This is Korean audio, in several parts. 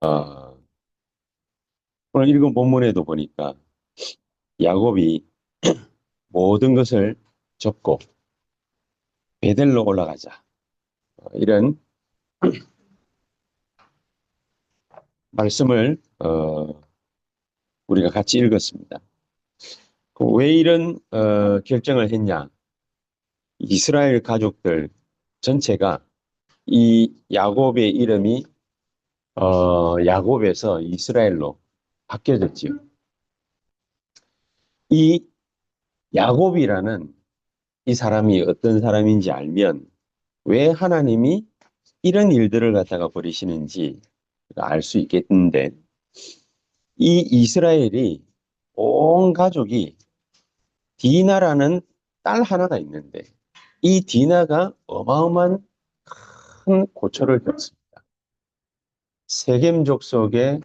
어, 오늘 읽은 본문에도 보니까 야곱이 모든 것을 접고 베델로 올라가자. 이런 말씀을 우리가 같이 읽었습니다. 왜 이런 결정을 했냐? 이스라엘 가족들 전체가 이 야곱의 이름이 야곱에서 이스라엘로 바뀌어졌지요. 이 야곱이라는 이 사람이 어떤 사람인지 알면 왜 하나님이 이런 일들을 갖다가 벌이시는지 알 수 있겠는데, 이 이스라엘이 온 가족이 디나라는 딸 하나가 있는데, 이 디나가 어마어마한 큰 고초를 겪습니다. 세겜 족속의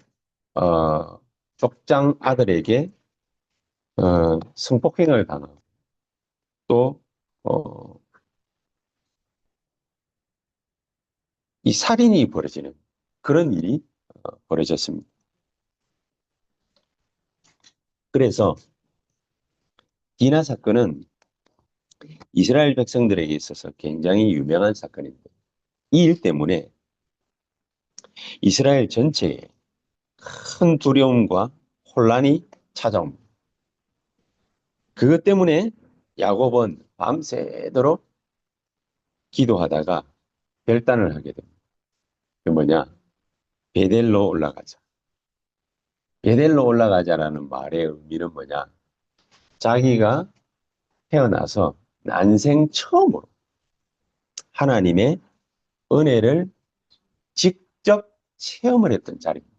족장 아들에게 성폭행을 당하고 또 어, 이 살인이 벌어지는 그런 일이 벌어졌습니다. 그래서 디나 사건은 이스라엘 백성들에게 있어서 굉장히 유명한 사건입니다. 이 일 때문에 이스라엘 전체에 큰 두려움과 혼란이 찾아옵니다. 그것 때문에 야곱은 밤새도록 기도하다가 결단을 하게 됩니다. 그 뭐냐? 베델로 올라가자. 베델로 올라가자라는 말의 의미는 뭐냐? 자기가 태어나서 난생 처음으로 하나님의 은혜를 직접 체험을 했던 자리입니다.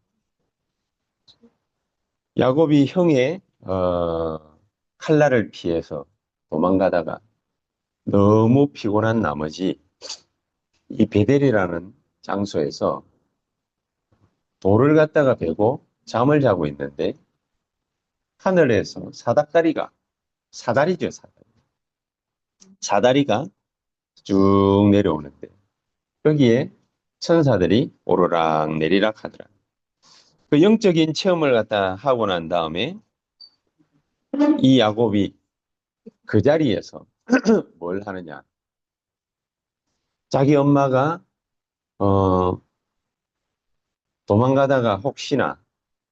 야곱이 형의 칼날을 피해서 도망가다가 너무 피곤한 나머지 이 베델이라는 장소에서 돌을 갖다가 베고 잠을 자고 있는데 하늘에서 사다리죠, 사다리. 사다리가 쭉 내려오는데 거기에 천사들이 오르락 내리락 하더라. 그 영적인 체험을 갖다 하고 난 다음에 이 야곱이 그 자리에서 뭘 하느냐. 자기 엄마가 어, 도망가다가 혹시나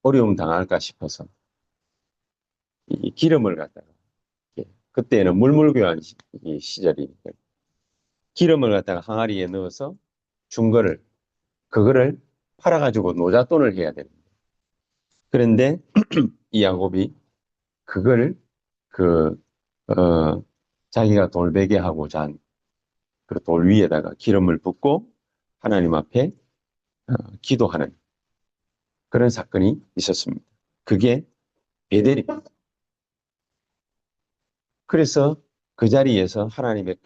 어려움 당할까 싶어서 이 기름을 갖다가 그때는 물물교환 시절이니까 기름을 갖다가 항아리에 넣어서 준 거를 그거를 팔아가지고 노잣돈을 해야 됩니다. 그런데 이 야곱이 그걸 그 자기가 돌베개 하고 잔 그 돌 위에다가 기름을 붓고 하나님 앞에 기도하는 그런 사건이 있었습니다. 그게 베델입니다. 그래서 그 자리에서 하나님의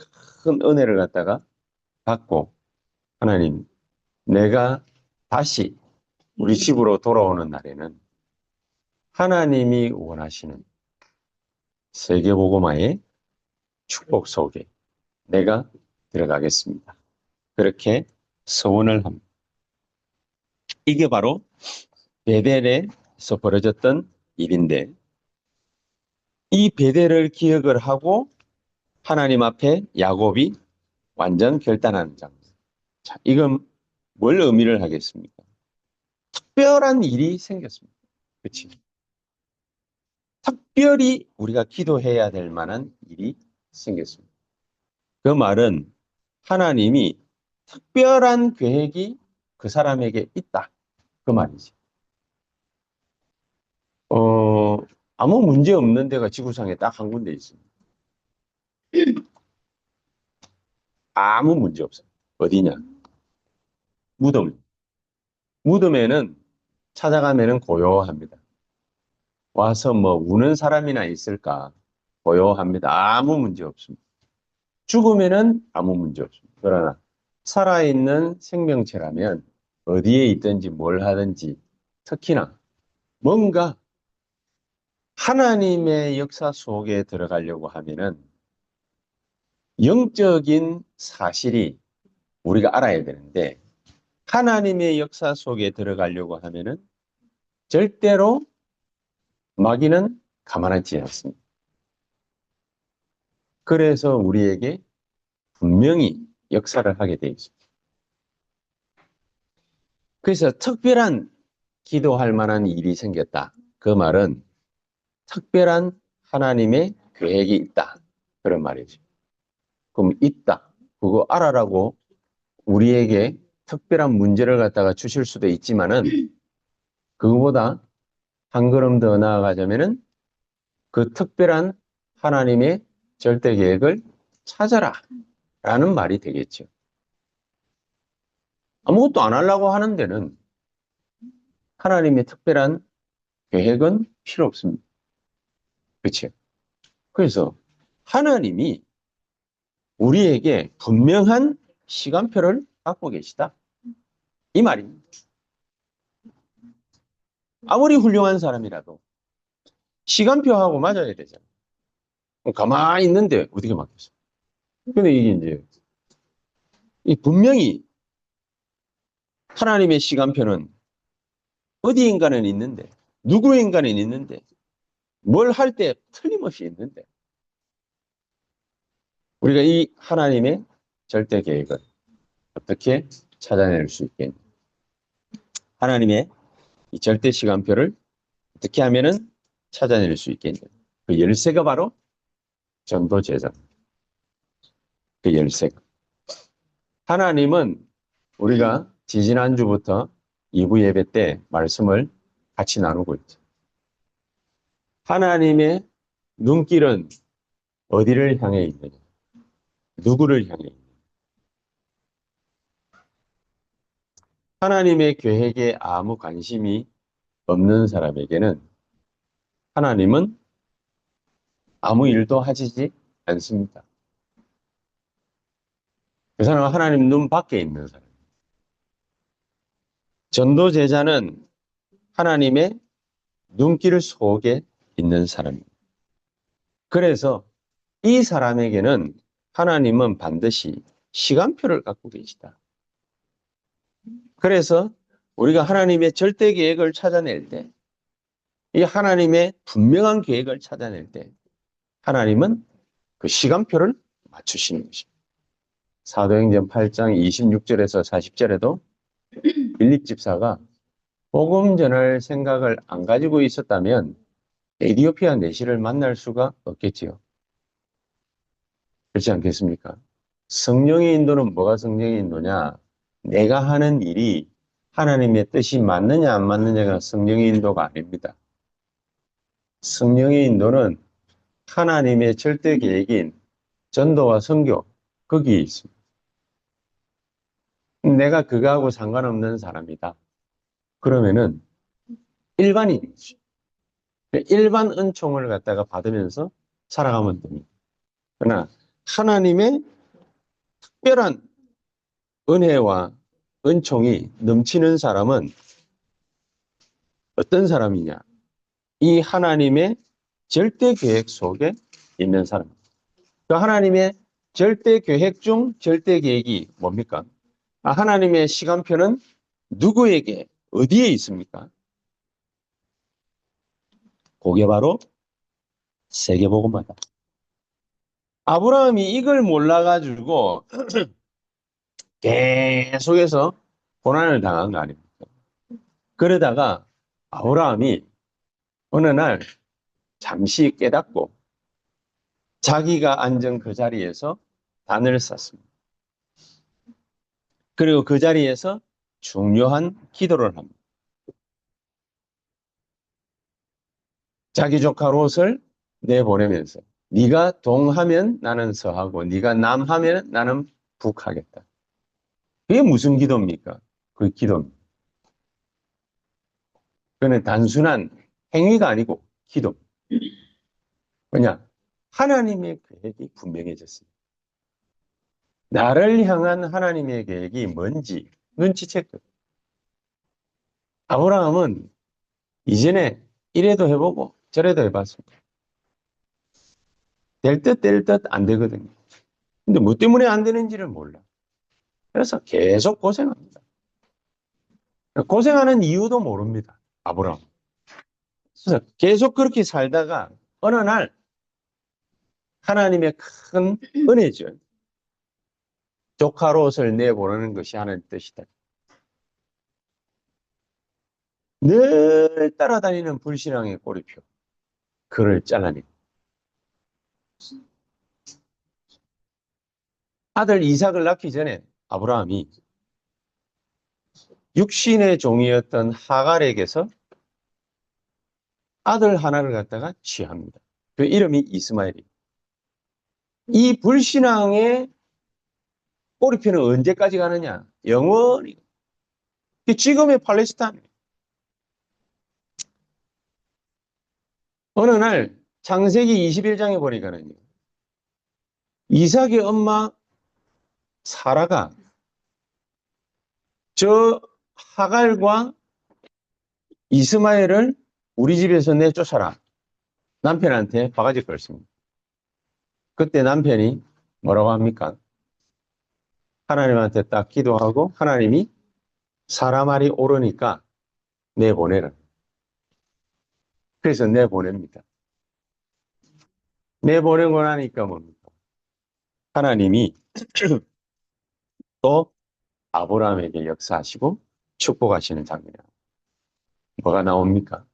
큰 은혜를 갖다가 받고 하나님, 내가 다시 우리 집으로 돌아오는 날에는 하나님이 원하시는 세계복음화의 축복 속에 내가 들어가겠습니다. 그렇게 서원을 합니다. 이게 바로 베델에서 벌어졌던 일인데 이 베델을 기억을 하고 하나님 앞에 야곱이 완전 결단하는 장면. 자, 이건 뭘 의미를 하겠습니까? 특별한 일이 생겼습니다. 그렇지? 특별히 우리가 기도해야 될 만한 일이 생겼습니다. 그 말은 하나님이 특별한 계획이 그 사람에게 있다. 그 말이지. 어, 아무 문제 없는 데가 지구상에 딱 한 군데 있습니다. 아무 문제 없어요. 어디냐? 무덤. 무덤에는 찾아가면은 고요합니다. 와서 뭐 우는 사람이나 있을까? 고요합니다. 아무 문제 없습니다. 죽으면은 아무 문제 없습니다. 그러나 살아있는 생명체라면 어디에 있든지 뭘 하든지 특히나 뭔가 하나님의 역사 속에 들어가려고 하면은 영적인 사실이 우리가 알아야 되는데 하나님의 역사 속에 들어가려고 하면은 절대로 마귀는 가만하지 않습니다. 그래서 우리에게 분명히 역사를 하게 되어 있습니다. 그래서 특별한 기도할 만한 일이 생겼다. 그 말은 특별한 하나님의 계획이 있다. 그런 말이죠. 그럼 있다. 그거 알아라고 우리에게 특별한 문제를 갖다가 주실 수도 있지만은 그거보다 한 걸음 더 나아가자면은 그 특별한 하나님의 절대 계획을 찾아라 라는 말이 되겠죠. 아무것도 안 하려고 하는 데는 하나님의 특별한 계획은 필요 없습니다. 그렇죠? 그래서 하나님이 우리에게 분명한 시간표를 갖고 계시다. 이 말입니다. 아무리 훌륭한 사람이라도 시간표하고 맞아야 되잖아요. 가만히 있는데 어떻게 맞겠어? 근데 이게 이제 분명히 하나님의 시간표는 어디인가는 있는데 누구인가는 있는데 뭘 할 때 틀림없이 있는데 우리가 이 하나님의 절대 계획을 어떻게 찾아낼 수 있겠냐? 하나님의 이 절대 시간표를 어떻게 하면은 찾아낼 수 있겠냐? 그 열쇠가 바로 전도 제자. 그 열쇠가. 하나님은 우리가 지지난주부터 2부 예배 때 말씀을 같이 나누고 있죠. 하나님의 눈길은 어디를 향해 있느냐? 누구를 향해 있느냐? 하나님의 계획에 아무 관심이 없는 사람에게는 하나님은 아무 일도 하시지 않습니다. 그 사람은 하나님 눈 밖에 있는 사람. 전도 제자는 하나님의 눈길 속에 있는 사람입니다. 그래서 이 사람에게는 하나님은 반드시 시간표를 갖고 계시다. 그래서 우리가 하나님의 절대 계획을 찾아낼 때, 이 하나님의 분명한 계획을 찾아낼 때, 하나님은 그 시간표를 맞추시는 것입니다. 사도행전 8장 26절에서 40절에도 빌립 집사가 복음 전할 생각을 안 가지고 있었다면 에디오피아 내시를 만날 수가 없겠지요. 그렇지 않겠습니까? 성령의 인도는 뭐가 성령의 인도냐? 내가 하는 일이 하나님의 뜻이 맞느냐 안 맞느냐가 성령의 인도가 아닙니다. 성령의 인도는 하나님의 절대 계획인 전도와 선교, 거기에 있습니다. 내가 그거하고 상관없는 사람이다. 그러면은 일반인이지. 일반 은총을 갖다가 받으면서 살아가면 됩니다. 그러나 하나님의 특별한 은혜와 은총이 넘치는 사람은 어떤 사람이냐? 이 하나님의 절대 계획 속에 있는 사람입니다. 그 하나님의 절대 계획 중 절대 계획이 뭡니까? 하나님의 시간표는 누구에게 어디에 있습니까? 그게 바로 세계복음화다. 아브라함이 이걸 몰라가지고 계속해서 고난을 당한 거 아닙니까? 그러다가 아브라함이 어느 날 잠시 깨닫고 자기가 앉은 그 자리에서 단을 쌌습니다. 그리고 그 자리에서 중요한 기도를 합니다. 자기 조카 롯을 내보내면서 네가 동하면 나는 서하고 네가 남하면 나는 북하겠다. 그게 무슨 기도입니까? 그 기도입니다. 그는 단순한 행위가 아니고 기도. 왜냐? 하나님의 계획이 분명해졌습니다. 나를 향한 하나님의 계획이 뭔지 눈치챘거든. 아브라함은 이전에 이래도 해보고 저래도 해봤습니다. 될 듯 될 듯 안 되거든요. 근데 뭐 때문에 안 되는지를 몰라. 그래서 계속 고생합니다. 고생하는 이유도 모릅니다. 아브라함. 그래서 계속 그렇게 살다가 어느 날 하나님의 큰 은혜죠. 조카 롯을 내보내는 것이 하나님의 뜻이다. 늘 따라다니는 불신앙의 꼬리표. 그를 잘라내고 아들 이삭을 낳기 전에 아브라함이 육신의 종이었던 하갈에게서 아들 하나를 갖다가 취합니다. 그 이름이 이스마엘이에요. 이 불신앙의 꼬리표는 언제까지 가느냐? 영원히. 지금의 팔레스타인. 어느 날 창세기 21장에 보니까는요. 이삭의 엄마 사라가 저 하갈과 이스마엘을 우리 집에서 내쫓아라. 남편한테 바가지 걸습니다. 그때 남편이 뭐라고 합니까? 하나님한테 딱 기도하고 하나님이 사라 말이 옳으니까 내보내라. 그래서 내보냅니다. 내보내고 나니까 뭡니까? 하나님이 또 아브라함에게 역사하시고 축복하시는 장면이에요. 뭐가 나옵니까?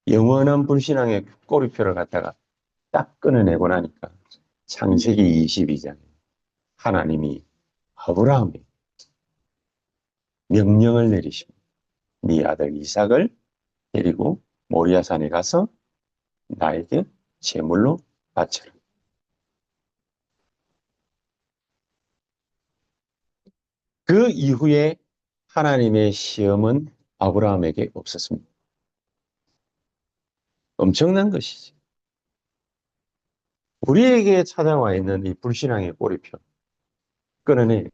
영원한 불신앙의 꼬리표를 갖다가 딱 끊어내고 나니까 창세기 22장에 하나님이 아브라함에게 명령을 내리십니다. 네 아들 이삭을 데리고 모리아산에 가서 나에게 제물로 바쳐라. 그 이후에 하나님의 시험은 아브라함에게 없었습니다. 엄청난 것이지. 우리에게 찾아와 있는 이 불신앙의 꼬리표 끊어내.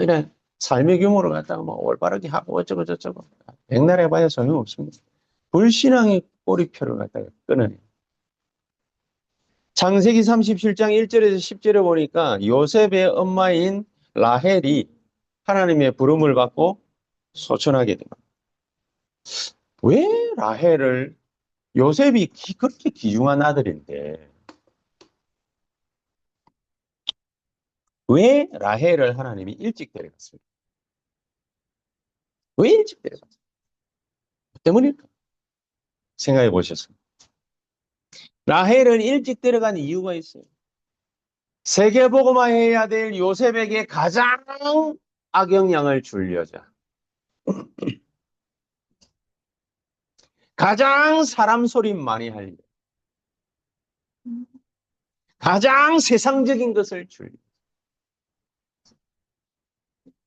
이런 삶의 규모를 갖다가 올바르게 하고 어쩌고 저쩌고 백날 해봐야 소용없습니다. 불신앙의 꼬리표를 갖다가 끊어내. 창세기 37장 1절에서 10절에 보니까 요셉의 엄마인 라헬이 하나님의 부름을 받고 소천하게 됩니다. 왜 라헬을, 요셉이 그렇게 귀중한 아들인데 왜 라헬을 하나님이 일찍 데려갔습니까? 왜 일찍 데려갔어요? 뭐 때문일까? 생각해 보셨습니까? 라헬은 일찍 데려간 이유가 있어요. 세계복음화 해야 될 요셉에게 가장 악영향을 줄 여자, 가장 사람 소리 많이 할 여자, 가장 세상적인 것을 줄 여자.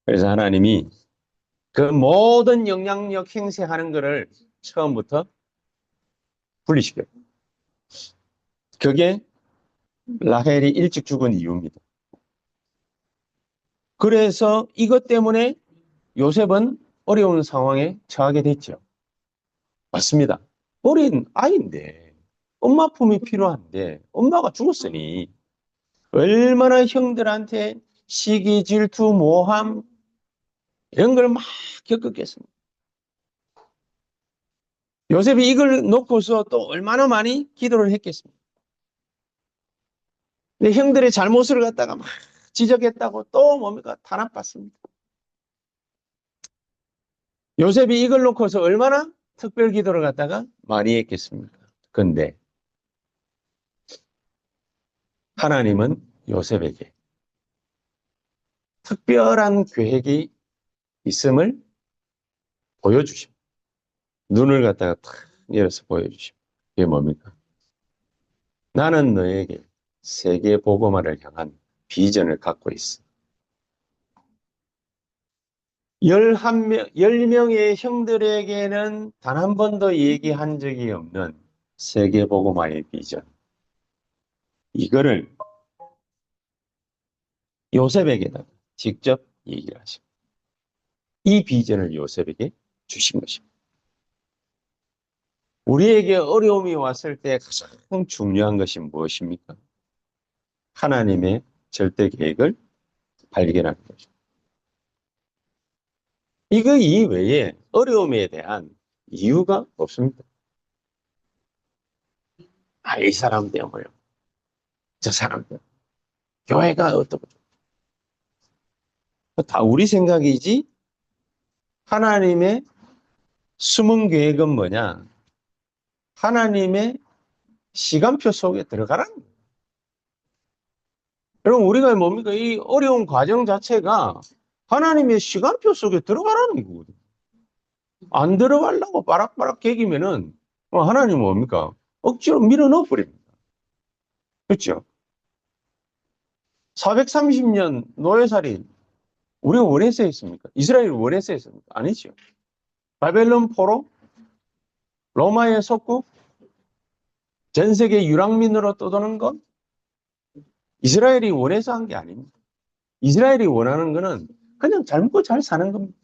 그래서 하나님이 그 모든 영향력 행세하는 것을 처음부터 분리시켜요. 그게 라헬이 일찍 죽은 이유입니다. 그래서 이것 때문에 요셉은 어려운 상황에 처하게 됐죠. 맞습니다. 어린 아이인데 엄마 품이 필요한데 엄마가 죽었으니 얼마나 형들한테 시기, 질투, 모함 이런 걸 막 겪었겠습니까? 요셉이 이걸 놓고서 또 얼마나 많이 기도를 했겠습니까? 근데 형들의 잘못을 갖다가 막 지적했다고 또 뭡니까? 탄압받습니다. 요셉이 이걸 놓고서 얼마나 특별 기도를 갖다가 많이 했겠습니까? 근데 하나님은 요셉에게 특별한 계획이 있음을 보여주십니다. 눈을 갖다가 탁 열어서 보여주십니다. 이게 뭡니까? 나는 너에게 세계 복음화를 향한 비전을 갖고 있어. 10명의 형들에게는 단 한 번도 얘기한 적이 없는 세계 복음화의 비전. 이거를 요셉에게다가 직접 얘기를 하십니다. 이 비전을 요셉에게 주신 것입니다. 우리에게 어려움이 왔을 때 가장 중요한 것이 무엇입니까? 하나님의 절대 계획을 발견하는 거죠. 이거 이외에 어려움에 대한 이유가 없습니다. 아, 이 사람 때문에, 저 사람 때문에, 교회가 어떻고, 다 우리 생각이지, 하나님의 숨은 계획은 뭐냐? 하나님의 시간표 속에 들어가라는 거예요. 여러분, 우리가 뭡니까? 이 어려운 과정 자체가 하나님의 시간표 속에 들어가라는 거거든요. 안 들어가려고 빠락빠락 개기면은 하나님은 뭡니까? 억지로 밀어 넣어 버립니다. 그렇죠? 430년 노예살인 우리가 원해서 했습니까? 이스라엘이 원해서 했습니까? 아니죠. 바벨론 포로, 로마의 속국, 전 세계 유랑민으로 떠도는 건 이스라엘이 원해서 한 게 아닙니다. 이스라엘이 원하는 거는 그냥 잘 먹고 잘 사는 겁니다.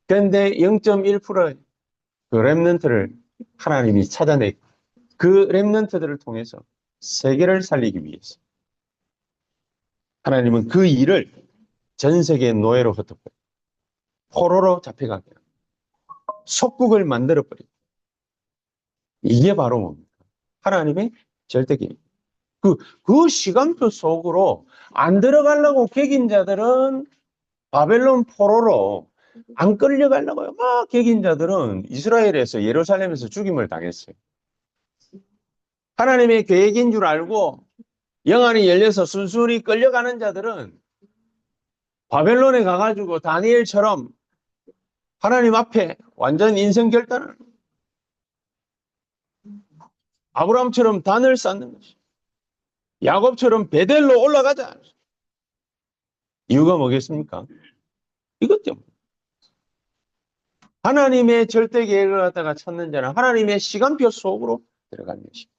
그런데 0.1%의 그 렘넌트를 하나님이 찾아내 그 렘넌트들을 통해서 세계를 살리기 위해서 하나님은 그 일을 전 세계의 노예로 흩어버려 포로로 잡혀가게 속국을 만들어버려. 이게 바로 뭡니까? 하나님의 절대계획. 그 시간표 속으로 안 들어가려고 개긴 자들은 바벨론 포로로 안 끌려가려고요. 막 개긴 자들은 이스라엘에서 예루살렘에서 죽임을 당했어요. 하나님의 계획인 줄 알고 영안이 열려서 순순히 끌려가는 자들은 바벨론에 가가지고 다니엘처럼 하나님 앞에 완전 인생 결단을 아브라함처럼 단을 쌓는 것이 야곱처럼 베델로 올라가자. 이유가 뭐겠습니까? 이것 때문에. 하나님의 절대 계획을 갖다가 찾는 자는 하나님의 시간표 속으로 들어가는 것입니다.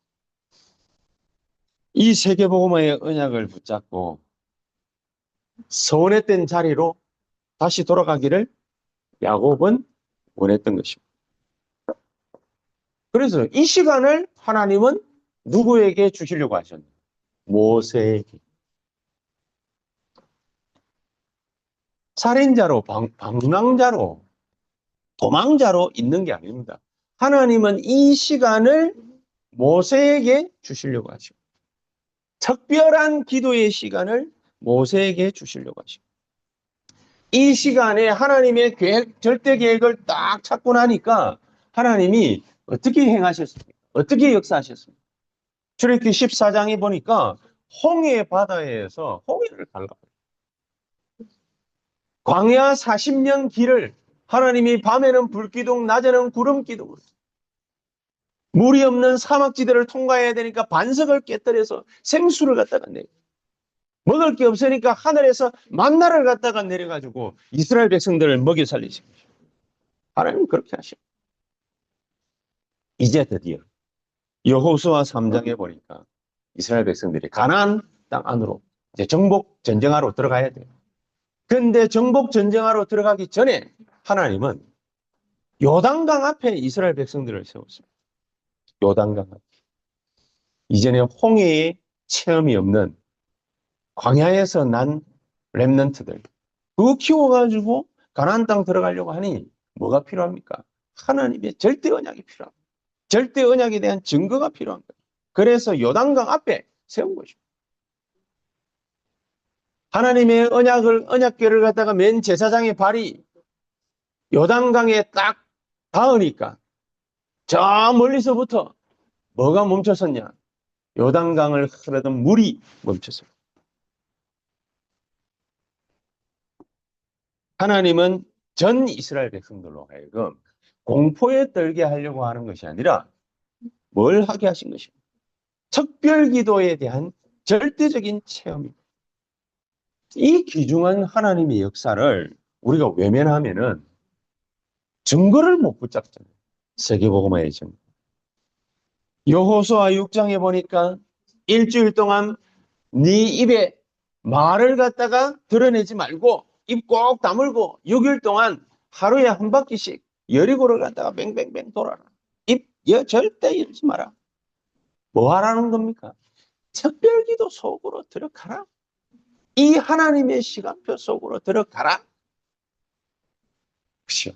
이 세계복음화의 언약을 붙잡고 서원했던 자리로 다시 돌아가기를 야곱은 원했던 것입니다. 그래서 이 시간을 하나님은 누구에게 주시려고 하셨나요? 모세에게. 살인자로, 방랑자로, 도망자로 있는 게 아닙니다. 하나님은 이 시간을 모세에게 주시려고 하시고 특별한 기도의 시간을 모세에게 주시려고 하시고 이 시간에 하나님의 계획, 절대 계획을 딱 찾고 나니까 하나님이 어떻게 행하셨습니까? 어떻게 역사하셨습니까? 출애굽기 14장에 보니까 홍해 바다에서 홍해를 갈라버려요. 광야 40년 길을 하나님이 밤에는 불기둥, 낮에는 구름기둥으로 물이 없는 사막지대를 통과해야 되니까 반석을 깨뜨려서 생수를 갖다가 내요. 먹을 게 없으니까 하늘에서 만나를 갖다가 내려가지고 이스라엘 백성들을 먹여 살리신 거죠. 하나님은 그렇게 하셔. 이제 드디어 여호수아 3장에 보니까 이스라엘 백성들이 가나안 땅 안으로 이제 정복 전쟁하러 들어가야 돼요. 그런데 정복 전쟁하러 들어가기 전에 하나님은 요단강 앞에 이스라엘 백성들을 세웠습니다. 요단강 앞에. 이전에 홍해의 체험이 없는 광야에서 난 렘넌트들 그거 키워가지고 가나안 땅 들어가려고 하니 뭐가 필요합니까? 하나님의 절대 언약이 필요합니다. 절대 언약에 대한 증거가 필요한 거예요. 그래서 요단강 앞에 세운 것입니다. 하나님의 언약궤를 갖다가 맨 제사장의 발이 요단강에 딱 닿으니까 저 멀리서부터 뭐가 멈춰섰냐? 요단강을 흐르던 물이 멈췄어요. 하나님은 전 이스라엘 백성들로 하여금 공포에 떨게 하려고 하는 것이 아니라 뭘 하게 하신 것입니다. 특별 기도에 대한 절대적인 체험입니다. 이 귀중한 하나님의 역사를 우리가 외면하면은 증거를 못 붙잡잖아요. 세계복음화의 증거. 여호수아 6장에 보니까 일주일 동안 네 입에 말을 갖다가 드러내지 말고 입 꼭 다물고 6일 동안 하루에 한 바퀴씩 여리고를 갖다가 뱅뱅뱅 돌아라. 입 절대 열지 마라. 뭐 하라는 겁니까? 특별기도 속으로 들어가라. 이 하나님의 시간표 속으로 들어가라. 그렇죠.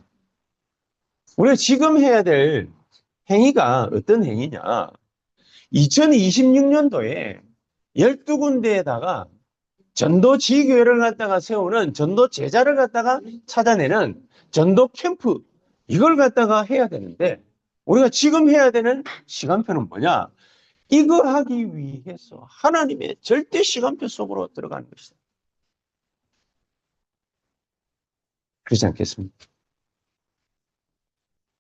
우리가 지금 해야 될 행위가 어떤 행위냐? 2026년도에 12군데에다가 전도 지교회를 갖다가 세우는 전도 제자를 갖다가 찾아내는 전도 캠프, 이걸 갖다가 해야 되는데, 우리가 지금 해야 되는 시간표는 뭐냐? 이거 하기 위해서 하나님의 절대 시간표 속으로 들어가는 것이다. 그렇지 않겠습니까?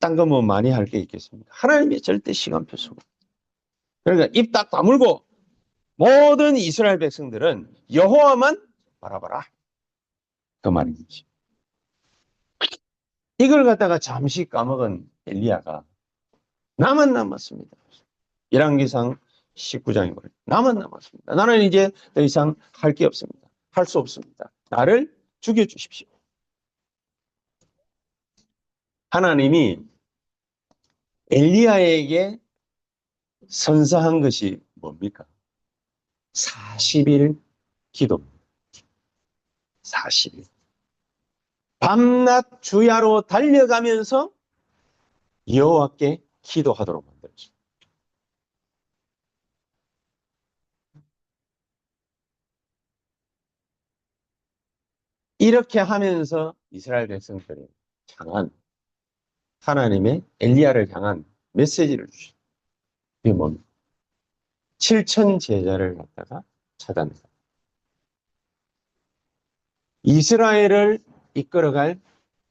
딴 거 뭐 많이 할 게 있겠습니까? 하나님의 절대 시간표 속으로. 그러니까 입 딱 다물고 모든 이스라엘 백성들은 여호와만 바라봐라. 그 말이지. 이걸 갖다가 잠시 까먹은 엘리야가 나만 남았습니다. 열왕기상 19장에 보면 나만 남았습니다. 나는 이제 더 이상 할 게 없습니다. 할 수 없습니다. 나를 죽여주십시오. 하나님이 엘리야에게 선서한 것이 뭡니까? 40일 기도입니다. 40일. 밤낮 주야로 달려가면서 여호와께 기도하도록 만들었죠. 이렇게 하면서 이스라엘 백성들이 향한 하나님의 엘리야를 향한 메시지를 주시죠. 그게 뭡니까? 7천 제자를 갖다가 찾아내요. 이스라엘을 이끌어갈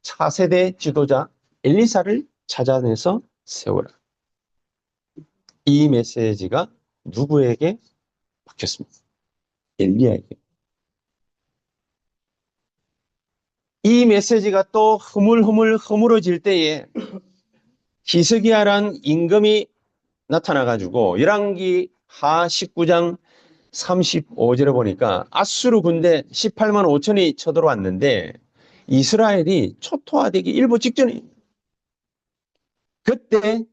차세대 지도자 엘리사를 찾아내서 세워라. 이 메시지가 누구에게 박혔습니까? 엘리야에게. 이 메시지가 또 허물어질 때에 히스기야란 임금이 나타나가지고 열왕기 하 19장 35절에 보니까 아수르 군대 18만 5천이 쳐들어왔는데 이스라엘이 초토화되기 일보 직전이에요. 그때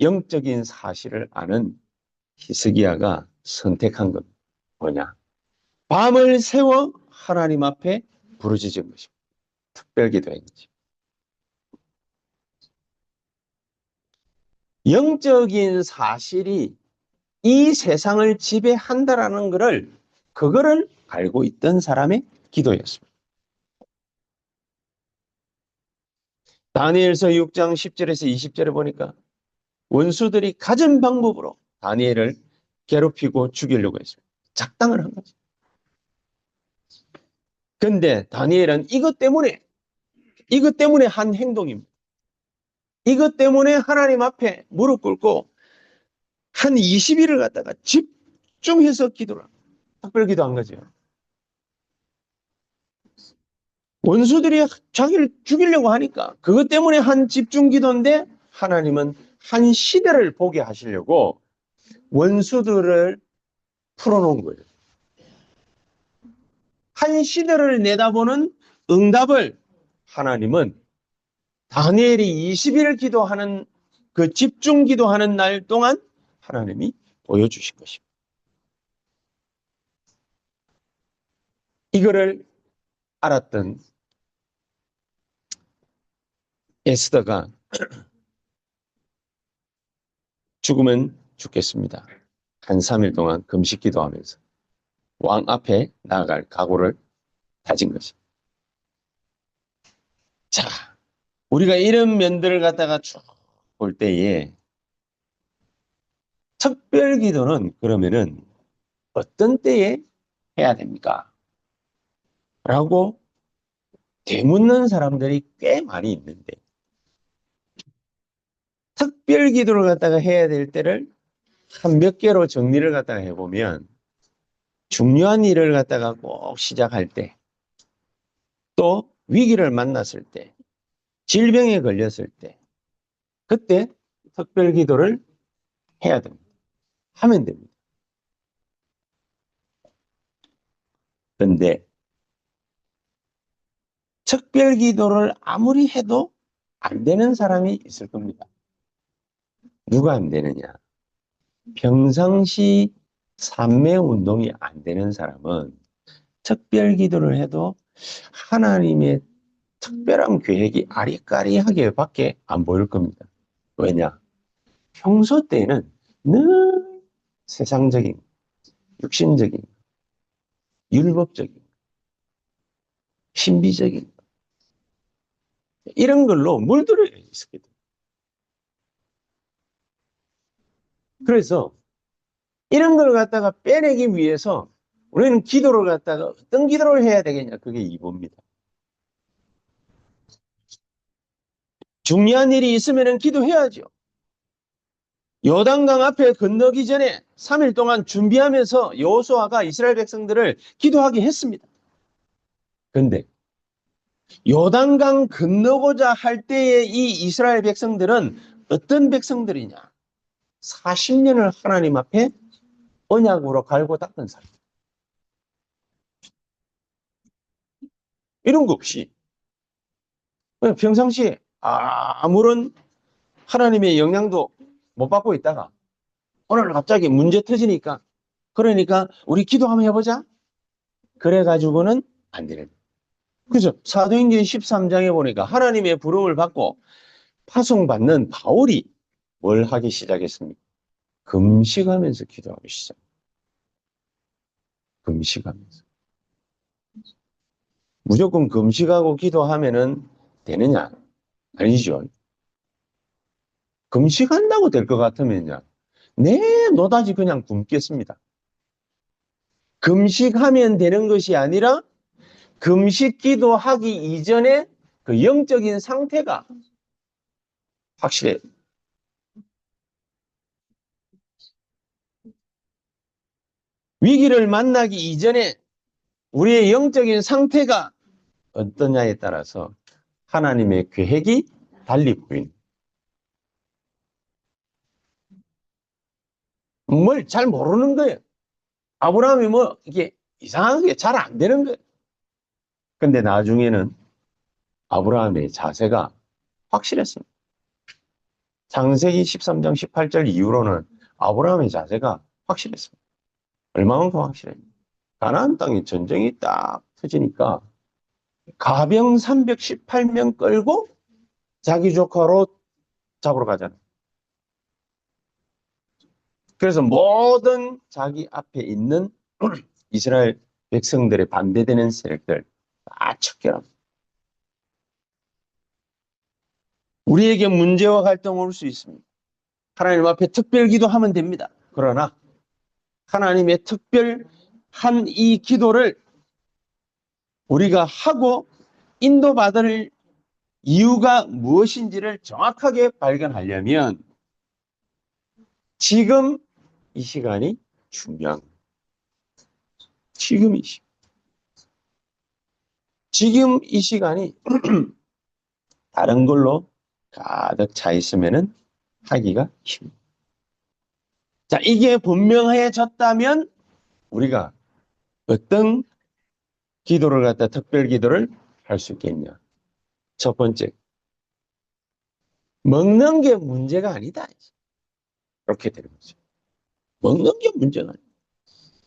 영적인 사실을 아는 히스기야가 선택한 건 뭐냐? 밤을 새워 하나님 앞에 부르짖은 것입니다. 특별기도인 거지. 영적인 사실이 이 세상을 지배한다라는 그거를 알고 있던 사람의 기도였습니다. 다니엘서 6장 10절에서 20절에 보니까 원수들이 가진 방법으로 다니엘을 괴롭히고 죽이려고 했습니다. 작당을 한 거죠. 근데 다니엘은 이것 때문에 한 행동입니다. 이것 때문에 하나님 앞에 무릎 꿇고 한 20일을 갖다가 집중해서 기도를 합니다. 특별 기도한 거죠. 원수들이 자기를 죽이려고 하니까 그것 때문에 한 집중 기도인데 하나님은 한 시대를 보게 하시려고 원수들을 풀어놓은 거예요. 한 시대를 내다보는 응답을 하나님은 다니엘이 20일 기도하는 그 집중 기도하는 날 동안 하나님이 보여주신 것입니다. 이거를 알았던 에스더가 죽으면 죽겠습니다. 한 3일 동안 금식 기도하면서 왕 앞에 나아갈 각오를 다진 것입니다. 자, 우리가 이런 면들을 갖다가 쭉 볼 때에 특별 기도는 그러면은 어떤 때에 해야 됩니까? 라고 되묻는 사람들이 꽤 많이 있는데 특별 기도를 갖다가 해야 될 때를 한 몇 개로 정리를 갖다가 해보면 중요한 일을 갖다가 꼭 시작할 때, 또 위기를 만났을 때, 질병에 걸렸을 때, 그때 특별 기도를 해야 됩니다. 하면 됩니다. 그런데 특별 기도를 아무리 해도 안 되는 사람이 있을 겁니다. 누가 안 되느냐? 평상시 삼매 운동이 안 되는 사람은 특별 기도를 해도 하나님의 특별한 계획이 아리까리하게 밖에 안 보일 겁니다. 왜냐? 평소 때는 늘 세상적인, 육신적인, 율법적인, 신비적인 이런 걸로 물들어 있었거든요. 그래서 이런 걸 갖다가 빼내기 위해서 우리는 기도를 갖다가 어떤 기도를 해야 되겠냐? 그게 이겁니다. 중요한 일이 있으면 기도해야죠. 요단강 앞에 건너기 전에 3일 동안 준비하면서 여호수아가 이스라엘 백성들을 기도하게 했습니다. 그런데 요단강 건너고자 할 때의 이 이스라엘 백성들은 어떤 백성들이냐? 40년을 하나님 앞에 언약으로 갈고 닦은 사람. 이런 거 없이 평상시에 아무런 하나님의 영향도 못 받고 있다가 오늘 갑자기 문제 터지니까 그러니까 우리 기도 한번 해보자. 그래가지고는 안 되는 거예요. 그죠? 사도행전 13장에 보니까 하나님의 부름을 받고 파송받는 바울이 뭘 하기 시작했습니까? 금식하면서 기도하기 시작. 금식하면서. 무조건 금식하고 기도하면은 되느냐? 아니죠. 금식한다고 될 것 같으면요. 내 노다지 그냥 굶겠습니다. 금식하면 되는 것이 아니라 금식 기도하기 이전에 그 영적인 상태가 확실해. 위기를 만나기 이전에 우리의 영적인 상태가 어떠냐에 따라서 하나님의 계획이 달리 보이는. 뭘 잘 모르는 거예요. 아브라함이 뭐 이게 이상하게 잘 안 되는 거예요. 근데 나중에는 아브라함의 자세가 확실했습니다. 창세기 13장 18절 이후로는 아브라함의 자세가 확실했습니다. 얼마만큼 확실해요? 가나안 땅에 전쟁이 딱 터지니까 가병 318명 끌고 자기 조카 롯 잡으러 가잖아요. 그래서 모든 자기 앞에 있는 이스라엘 백성들의 반대되는 세력들 다 척결합니다. 우리에게 문제와 갈등이 올 수 있습니다. 하나님 앞에 특별 기도하면 됩니다. 그러나 하나님의 특별한 이 기도를 우리가 하고 인도받을 이유가 무엇인지를 정확하게 발견하려면 지금 이 시간이 중요한 거예요. 지금 이 시간. 지금 이 시간이 다른 걸로 가득 차 있으면은 하기가 힘듭니다. 자, 이게 분명해졌다면 우리가 어떤 기도를 갖다 특별 기도를 할 수 있겠냐? 첫 번째, 먹는 게 문제가 아니다. 이렇게 되는 거죠. 먹는 게 문제가 아니다.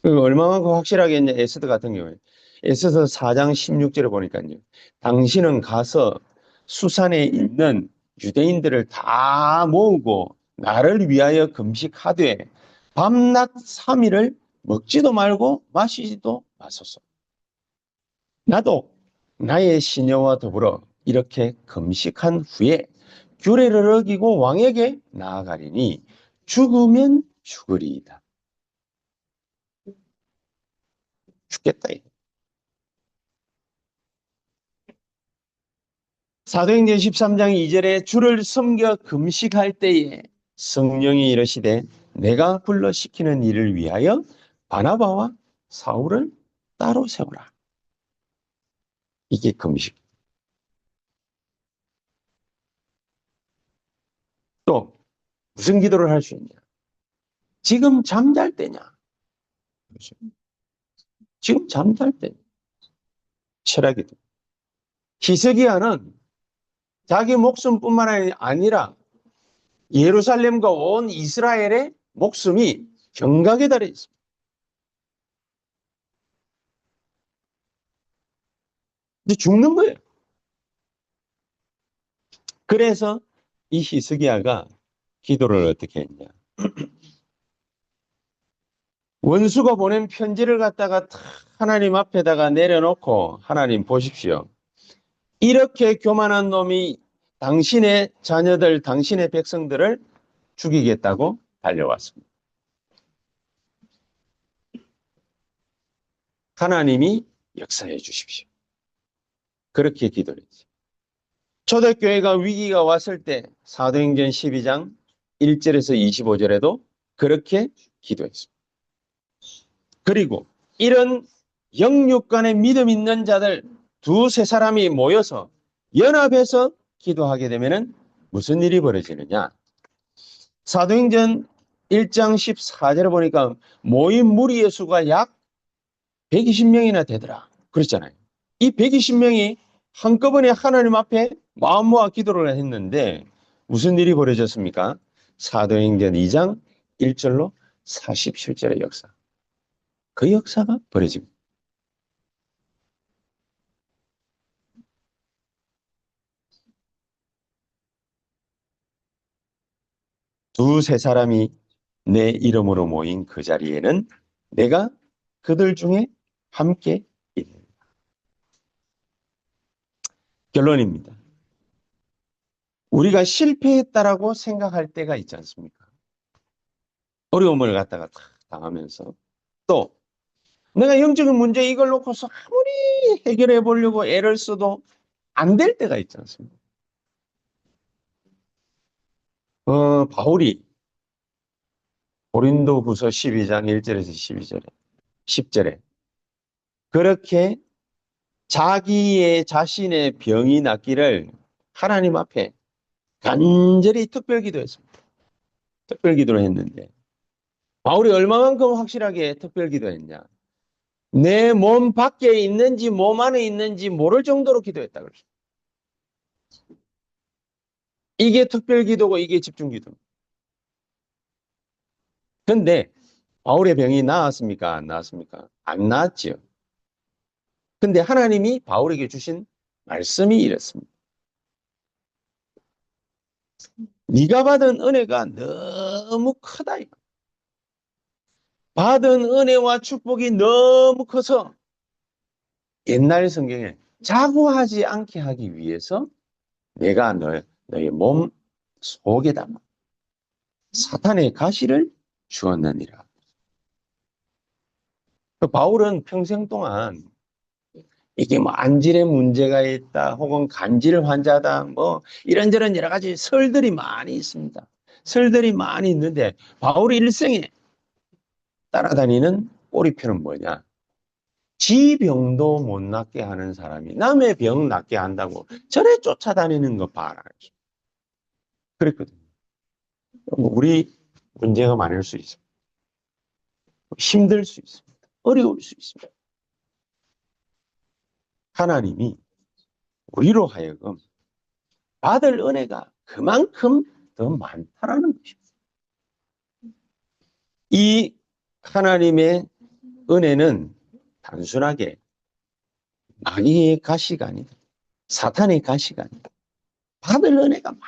그리고 얼마만큼 확실하게 했냐? 에스더 같은 경우에. 에스더 4장 16절에 보니까요. 당신은 가서 수산에 있는 유대인들을 다 모으고 나를 위하여 금식하되 밤낮 3일을 먹지도 말고 마시지도 마소서. 나도 나의 시녀와 더불어 이렇게 금식한 후에 규례를 어기고 왕에게 나아가리니 죽으면 죽으리이다. 죽겠다. 사도행전 13장 2절에 주를 섬겨 금식할 때에 성령이 이르시되 내가 불러 시키는 일을 위하여 바나바와 사울을 따로 세우라. 이게 금식. 또 무슨 기도를 할 수 있냐? 지금 잠잘 때냐? 지금 잠잘 때. 철학이다. 히스기야는 자기 목숨뿐만 아니라 예루살렘과 온 이스라엘의 목숨이 경각에 달해 있습니다. 이제 죽는 거예요. 그래서 이 히스기야가 기도를 어떻게 했냐. 원수가 보낸 편지를 갖다가 탁 하나님 앞에다가 내려놓고, 하나님 보십시오. 이렇게 교만한 놈이 당신의 자녀들, 당신의 백성들을 죽이겠다고 달려왔습니다. 하나님이 역사해 주십시오. 그렇게 기도를 했죠. 초대교회가 위기가 왔을 때 사도행전 12장 1절에서 25절에도 그렇게 기도했습니다. 그리고 이런 영육 간의 믿음 있는 자들 두세 사람이 모여서 연합해서 기도하게 되면 무슨 일이 벌어지느냐. 사도행전 1장 14절에 보니까 모인 무리의 수가 약 120명이나 되더라. 그랬잖아요. 이 120명이 한꺼번에 하나님 앞에 마음 모아 기도를 했는데 무슨 일이 벌어졌습니까? 사도행전 2장 1절로 47절의 역사. 그 역사가 벌어집니다. 두세 사람이 내 이름으로 모인 그 자리에는 내가 그들 중에 함께 있는다. 결론입니다. 우리가 실패했다라고 생각할 때가 있지 않습니까? 어려움을 갖다가 탁 당하면서 또 내가 영적인 문제 이걸 놓고서 아무리 해결해 보려고 애를 써도 안 될 때가 있지 않습니까? 바울이 고린도후서 12장 1절에서 12절에 10절에 그렇게 자기의 자신의 병이 낫기를 하나님 앞에 간절히 특별 기도했습니다. 특별 기도를 했는데 바울이 얼마만큼 확실하게 특별 기도했냐. 내 몸 밖에 있는지 몸 안에 있는지 모를 정도로 기도했다 그랬어요. 이게 특별 기도고 이게 집중 기도입니다. 근데 바울의 병이 나았습니까? 안 나았습니까? 안 나았지요. 근데 하나님이 바울에게 주신 말씀이 이랬습니다. 네가 받은 은혜가 너무 크다. 받은 은혜와 축복이 너무 커서 옛날 성경에 자고하지 않게 하기 위해서 내가 너의 몸 속에다 사탄의 가시를 주었느니라. 바울은 평생 동안 이게 뭐 안질의 문제가 있다 혹은 간질 환자다 뭐 이런저런 여러 가지 설들이 많이 있습니다. 설들이 많이 있는데 바울이 일생에 따라다니는 꼬리표는 뭐냐? 지 병도 못 낫게 하는 사람이 남의 병 낫게 한다고 저래 쫓아다니는 거 봐라. 그랬거든요. 우리 문제가 많을 수 있습니다. 힘들 수 있습니다. 어려울 수 있습니다. 하나님이 우리로 하여금 받을 은혜가 그만큼 더 많다라는 것입니다. 이 하나님의 은혜는 단순하게 마귀의 가시가 아니다. 사탄의 가시가 아니다. 받을 은혜가 많아.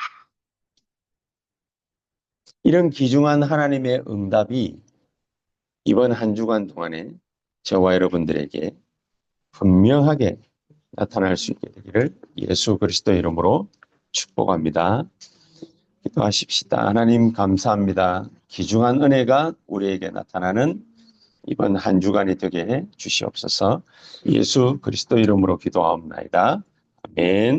이런 귀중한 하나님의 응답이 이번 한 주간 동안에 저와 여러분들에게 분명하게 나타날 수 있게 되기를 예수 그리스도 이름으로 축복합니다. 기도하십시다. 하나님 감사합니다. 귀중한 은혜가 우리에게 나타나는 이번 한 주간이 되게 해 주시옵소서. 예수 그리스도 이름으로 기도하옵나이다. 아멘.